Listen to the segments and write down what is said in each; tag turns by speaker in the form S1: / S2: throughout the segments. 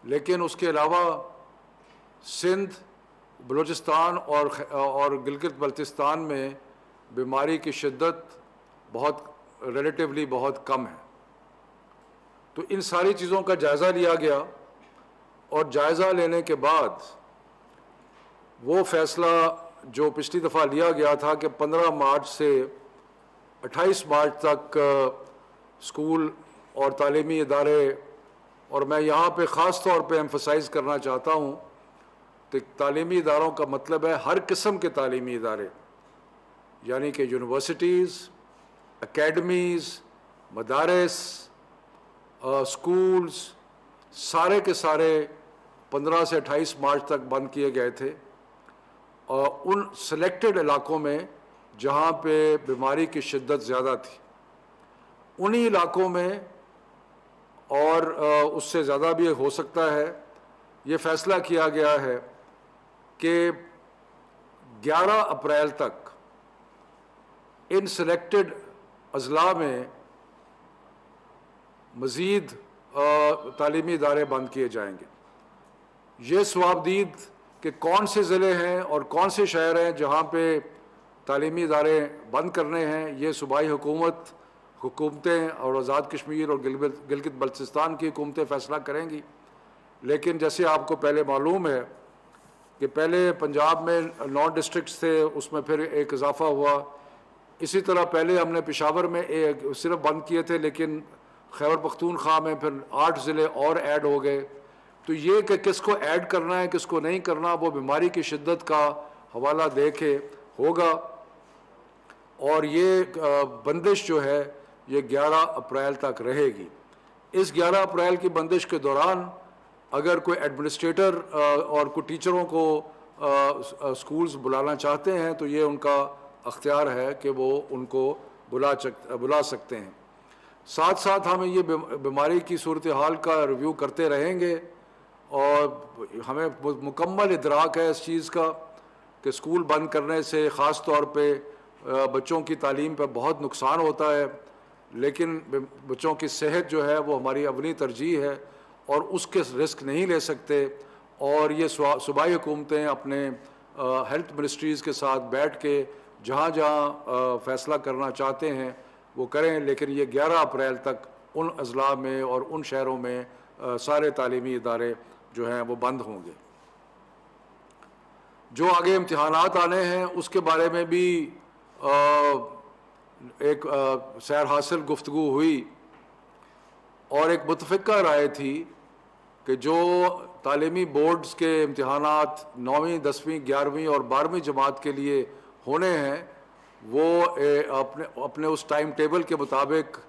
S1: لیکن اس کے علاوہ سندھ، بلوچستان اور گلگت بلتستان میں بیماری کی شدت بہت ریلیٹیولی بہت کم ہے۔ تو ان ساری چیزوں کا جائزہ لیا گیا، اور جائزہ لینے کے بعد وہ فیصلہ جو پچھلی دفعہ لیا گیا تھا کہ 15 مارچ سے 28 مارچ تک اسکول اور تعلیمی ادارے، اور میں یہاں پہ خاص طور پہ ایمفسائز کرنا چاہتا ہوں کہ تعلیمی اداروں کا مطلب ہے ہر قسم کے تعلیمی ادارے، یعنی کہ یونیورسٹیز، اکیڈمیز، مدارس، اسکولز، سارے کے سارے 15 سے 28 مارچ تک بند کیے گئے تھے، اور ان سلیکٹڈ علاقوں میں جہاں پہ بیماری کی شدت زیادہ تھی انہی علاقوں میں، اور اس سے زیادہ بھی ہو سکتا ہے، یہ فیصلہ کیا گیا ہے کہ 11 اپریل تک ان سلیکٹڈ اضلاع میں مزید تعلیمی ادارے بند کیے جائیں گے۔ یہ ثوابدید کہ کون سے ضلع ہیں اور کون سے شہر ہیں جہاں پہ تعلیمی ادارے بند کرنے ہیں، یہ صوبائی حکومتیں اور آزاد کشمیر اور گلگت بلتستان کی حکومتیں فیصلہ کریں گی۔ لیکن جیسے آپ کو پہلے معلوم ہے کہ پہلے پنجاب میں 9 ڈسٹرکٹس تھے، اس میں پھر ایک اضافہ ہوا، اسی طرح پہلے ہم نے پشاور میں صرف بند کیے تھے، لیکن خیبر پختونخوا میں پھر 8 ضلع اور ایڈ ہو گئے۔ تو یہ کہ کس کو ایڈ کرنا ہے کس کو نہیں کرنا، وہ بیماری کی شدت کا حوالہ دے کے ہوگا، اور یہ بندش جو ہے یہ 11 اپریل تک رہے گی۔ اس 11 اپریل کی بندش کے دوران اگر کوئی ایڈمنسٹریٹر اور کوئی ٹیچروں کو اسکولز بلانا چاہتے ہیں تو یہ ان کا اختیار ہے کہ وہ ان کو بلا سکتے ہیں۔ ساتھ ساتھ ہمیں یہ بیماری کی صورتحال کا ریویو کرتے رہیں گے، اور ہمیں مکمل ادراک ہے اس چیز کا کہ اسکول بند کرنے سے خاص طور پہ بچوں کی تعلیم پہ بہت نقصان ہوتا ہے، لیکن بچوں کی صحت جو ہے وہ ہماری اولی ترجیح ہے، اور اس کے رسک نہیں لے سکتے، اور یہ صوبائی حکومتیں اپنے ہیلتھ منسٹریز کے ساتھ بیٹھ کے جہاں جہاں فیصلہ کرنا چاہتے ہیں وہ کریں، لیکن یہ 11 اپریل تک ان اضلاع میں اور ان شہروں میں سارے تعلیمی ادارے جو ہیں وہ بند ہوں گے۔ جو آگے امتحانات آنے ہیں اس کے بارے میں بھی ایک سیر حاصل گفتگو ہوئی، اور ایک متفقہ رائے تھی کہ جو تعلیمی بورڈز کے امتحانات 9ویں 10ویں 11ویں اور 12ویں جماعت کے لیے ہونے ہیں وہ اپنے اس ٹائم ٹیبل کے مطابق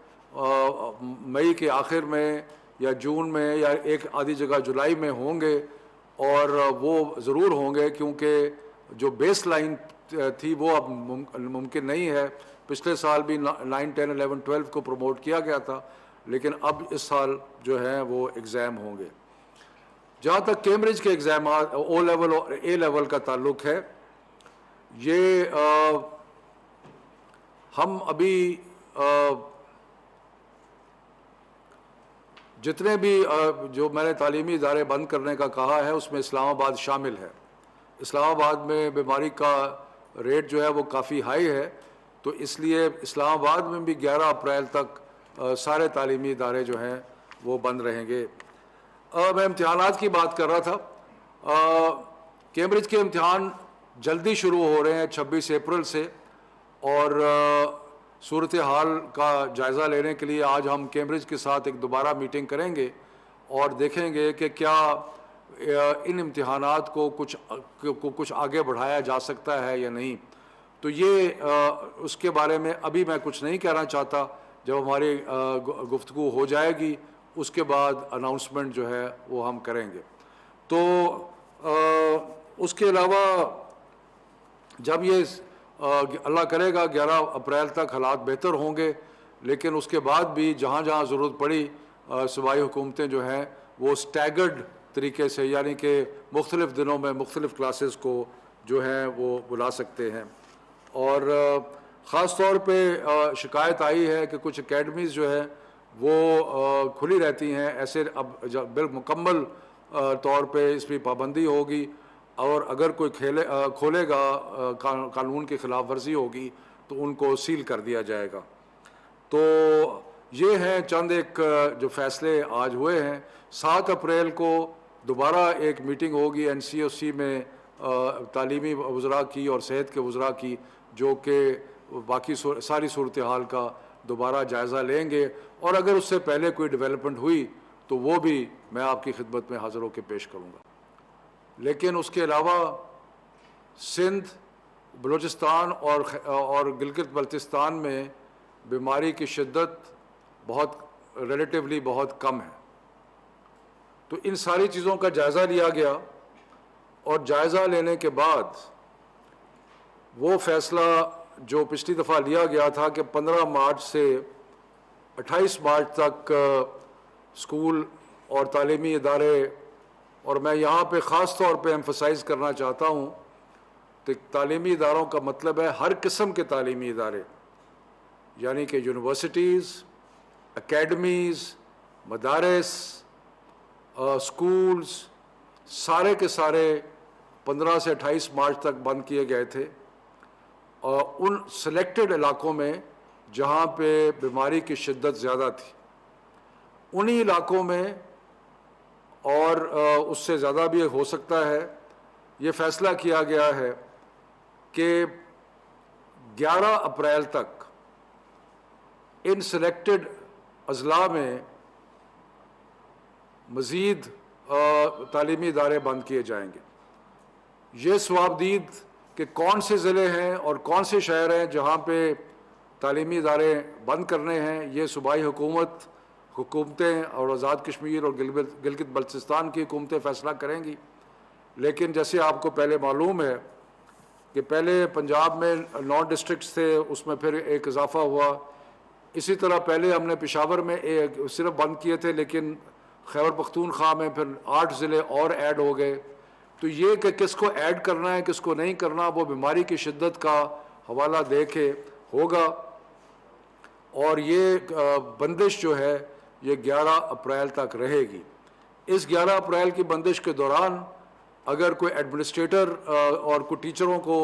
S1: مئی کے آخر میں یا جون میں یا ایک آدھی جگہ جولائی میں ہوں گے، اور وہ ضرور ہوں گے کیونکہ جو بیس لائن تھی وہ اب ممکن نہیں ہے۔ پچھلے سال بھی 9 10 11 12 کو پروموٹ کیا گیا تھا، لیکن اب اس سال جو ہیں وہ ایگزام ہوں گے۔ جہاں تک کیمبرج کے ایگزامات او لیول اور اے لیول کا تعلق ہے، یہ ہم ابھی جتنے بھی جو میں نے تعلیمی ادارے بند کرنے کا کہا ہے اس میں اسلام آباد شامل ہے۔ اسلام آباد میں بیماری کا ریٹ جو ہے وہ کافی ہائی ہے، تو اس لیے اسلام آباد میں بھی 11 اپریل تک سارے تعلیمی ادارے جو ہیں وہ بند رہیں گے۔ میں امتحانات کی بات کر رہا تھا۔ کیمبرج کے امتحان جلدی شروع ہو رہے ہیں 26 اپریل سے، اور صورتحال کا جائزہ لینے کے لیے آج ہم کیمبرج کے ساتھ ایک دوبارہ میٹنگ کریں گے اور دیکھیں گے کہ کیا ان امتحانات کو کچھ آگے بڑھایا جا سکتا ہے یا نہیں۔ تو یہ اس کے بارے میں ابھی میں کچھ نہیں کہنا چاہتا، جب ہماری گفتگو ہو جائے گی اس کے بعد اناؤنسمنٹ جو ہے وہ ہم کریں گے۔ تو اس کے علاوہ جب یہ اللہ کرے گا 11 اپریل تک حالات بہتر ہوں گے، لیکن اس کے بعد بھی جہاں جہاں ضرورت پڑی صوبائی حکومتیں جو ہیں وہ سٹیگرڈ طریقے سے، یعنی کہ مختلف دنوں میں مختلف کلاسز کو جو ہیں وہ بلا سکتے ہیں۔ اور خاص طور پہ شکایت آئی ہے کہ کچھ اکیڈمیز جو ہے وہ کھلی رہتی ہیں، ایسے اب بالمکمل طور پہ اس پہ پابندی ہوگی، اور اگر کوئی کھولے گا قانون کی خلاف ورزی ہوگی تو ان کو سیل کر دیا جائے گا۔ تو یہ ہیں چند ایک جو فیصلے آج ہوئے ہیں۔ 7 اپریل کو دوبارہ ایک میٹنگ ہوگی NCOC میں تعلیمی وزراء کی اور صحت کے وزراء کی، جو کہ باقی ساری صورتحال کا دوبارہ جائزہ لیں گے، اور اگر اس سے پہلے کوئی ڈیولپمنٹ ہوئی تو وہ بھی میں آپ کی خدمت میں حاضر ہو کے پیش کروں گا۔ لیکن اس کے علاوہ سندھ، بلوچستان اور گلگت بلتستان میں بیماری کی شدت ریلیٹیولی بہت کم ہے۔ تو ان ساری چیزوں کا جائزہ لیا گیا، اور جائزہ لینے کے بعد وہ فیصلہ جو پچھلی دفعہ لیا گیا تھا کہ 15 مارچ سے 28 مارچ تک اسکول اور تعلیمی ادارے، اور میں یہاں پہ خاص طور پہ ایمفسائز کرنا چاہتا ہوں کہ تعلیمی اداروں کا مطلب ہے ہر قسم کے تعلیمی ادارے، یعنی کہ یونیورسٹیز، اکیڈمیز، مدارس، اسکولز، سارے کے سارے 15 سے 28 مارچ تک بند کیے گئے تھے، اور ان سلیکٹڈ علاقوں میں جہاں پہ بیماری کی شدت زیادہ تھی، انہی علاقوں میں، اور اس سے زیادہ بھی ہو سکتا ہے، یہ فیصلہ کیا گیا ہے کہ 11 اپریل تک ان سلیکٹڈ اضلاع میں مزید تعلیمی ادارے بند کیے جائیں گے۔ یہ ثوابدید کہ کون سے ضلع ہیں اور کون سے شہر ہیں جہاں پہ تعلیمی ادارے بند کرنے ہیں، یہ صوبائی حکومتیں اور آزاد کشمیر اور گلگت بلتستان کی حکومتیں فیصلہ کریں گی۔ لیکن جیسے آپ کو پہلے معلوم ہے کہ پہلے پنجاب میں 9 ڈسٹرکٹس تھے، اس میں پھر ایک اضافہ ہوا۔ اسی طرح پہلے ہم نے پشاور میں صرف بند کیے تھے، لیکن خیبر پختونخوا میں پھر 8 ضلع اور ایڈ ہو گئے۔ تو یہ کہ کس کو ایڈ کرنا ہے کس کو نہیں کرنا، وہ بیماری کی شدت کا حوالہ دے کے ہوگا، اور یہ بندش جو ہے یہ 11 اپریل تک رہے گی۔ اس 11 اپریل کی بندش کے دوران اگر کوئی ایڈمنسٹریٹر اور کوئی ٹیچروں کو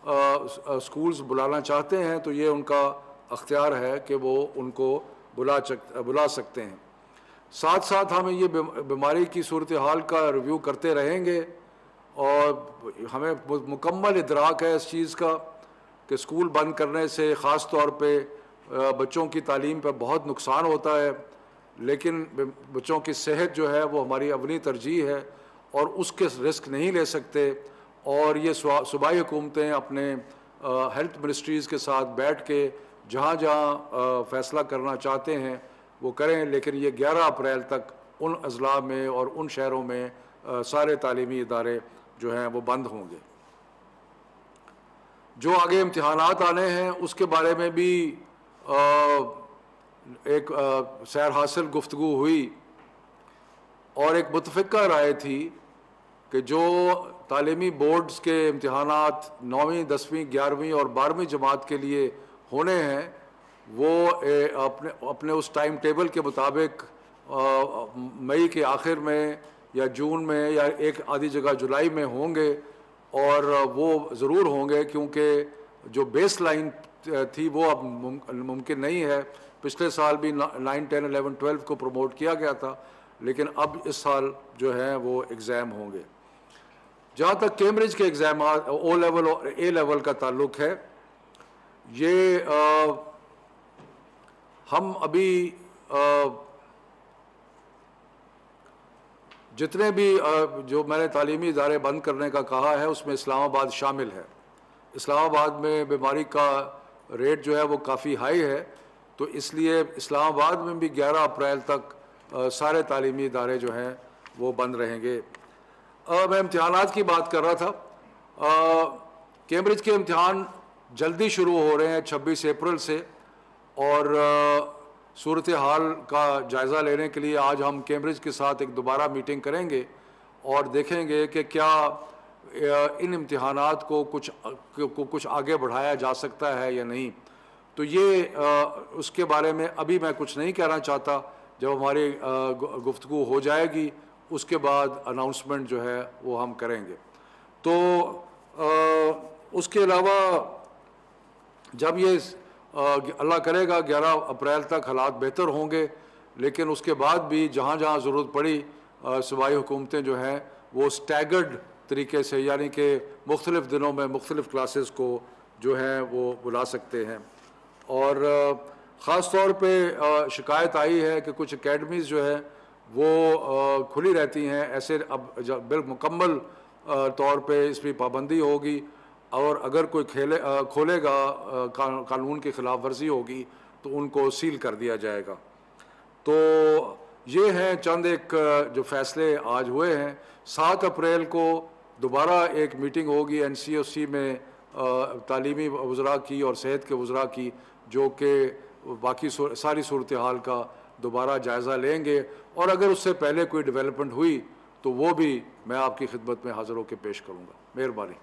S1: اسکولز بلانا چاہتے ہیں تو یہ ان کا اختیار ہے کہ وہ ان کو بلا سکتے ہیں۔ ساتھ ساتھ ہم یہ بیماری کی صورتحال کا ریویو کرتے رہیں گے، اور ہمیں مکمل ادراک ہے اس چیز کا کہ اسکول بند کرنے سے خاص طور پہ بچوں کی تعلیم پر بہت نقصان ہوتا ہے، لیکن بچوں کی صحت جو ہے وہ ہماری اولین ترجیح ہے، اور اس کے رسک نہیں لے سکتے، اور یہ صوبائی حکومتیں اپنے ہیلتھ منسٹریز کے ساتھ بیٹھ کے جہاں جہاں فیصلہ کرنا چاہتے ہیں وہ کریں، لیکن یہ 11 اپریل تک ان اضلاع میں اور ان شہروں میں سارے تعلیمی ادارے جو ہیں وہ بند ہوں گے۔ جو آگے امتحانات آنے ہیں اس کے بارے میں بھی ایک سیر حاصل گفتگو ہوئی، اور ایک متفقہ رائے تھی کہ جو تعلیمی بورڈز کے امتحانات 9ویں، 10ویں، 11ویں اور 12ویں جماعت کے لیے ہونے ہیں وہ اپنے اس ٹائم ٹیبل کے مطابق مئی کے آخر میں یا جون میں یا ایک آدھی جگہ جولائی میں ہوں گے، اور وہ ضرور ہوں گے کیونکہ جو بیس لائن تھی وہ اب ممکن نہیں ہے۔ پچھلے سال بھی 9، 10، 11، 12 کو پروموٹ کیا گیا تھا، لیکن اب اس سال جو ہیں وہ ایگزام ہوں گے۔ جہاں تک کیمبرج کے ایگزامات او لیول اور اے لیول کا تعلق ہے، یہ ہم ابھی جتنے بھی جو میں نے تعلیمی ادارے بند کرنے کا کہا ہے اس میں اسلام آباد شامل ہے۔ اسلام آباد میں بیماری کا ریٹ جو ہے وہ کافی ہائی ہے، تو اس لیے اسلام آباد میں بھی 11 اپریل تک سارے تعلیمی ادارے جو ہیں وہ بند رہیں گے۔ میں امتحانات کی بات کر رہا تھا۔ کیمبرج کے امتحان جلدی شروع ہو رہے ہیں 26 اپریل سے، اور صورتحال کا جائزہ لینے کے لیے آج ہم کیمبرج کے ساتھ ایک دوبارہ میٹنگ کریں گے اور دیکھیں گے کہ کیا ان امتحانات کو کچھ آگے بڑھایا جا سکتا ہے یا نہیں۔ تو یہ اس کے بارے میں ابھی میں کچھ نہیں کہنا چاہتا، جب ہماری گفتگو ہو جائے گی اس کے بعد اناؤنسمنٹ جو ہے وہ ہم کریں گے. تو اس کے علاوہ جب یہ اللہ کرے گا 11 اپریل تک حالات بہتر ہوں گے، لیکن اس کے بعد بھی جہاں جہاں ضرورت پڑی صوبائی حکومتیں جو ہیں وہ سٹیگرڈ طریقے سے، یعنی کہ مختلف دنوں میں مختلف کلاسز کو جو ہیں وہ بلا سکتے ہیں. اور خاص طور پہ شکایت آئی ہے کہ کچھ اکیڈمیز جو ہے وہ کھلی رہتی ہیں، ایسے اب بالمکمل طور پہ اس پہ پابندی ہوگی، اور اگر کوئی کھولے گا قانون کی خلاف ورزی ہوگی تو ان کو سیل کر دیا جائے گا. تو یہ ہیں چند ایک جو فیصلے آج ہوئے ہیں. 7 اپریل کو دوبارہ ایک میٹنگ ہوگی NCOC میں تعلیمی وزراء کی اور صحت کے وزراء کی، جو کہ باقی ساری صورتحال کا دوبارہ جائزہ لیں گے، اور اگر اس سے پہلے کوئی ڈیولپمنٹ ہوئی تو وہ بھی میں آپ کی خدمت میں حاضر ہو کے پیش کروں گا. مہربانی.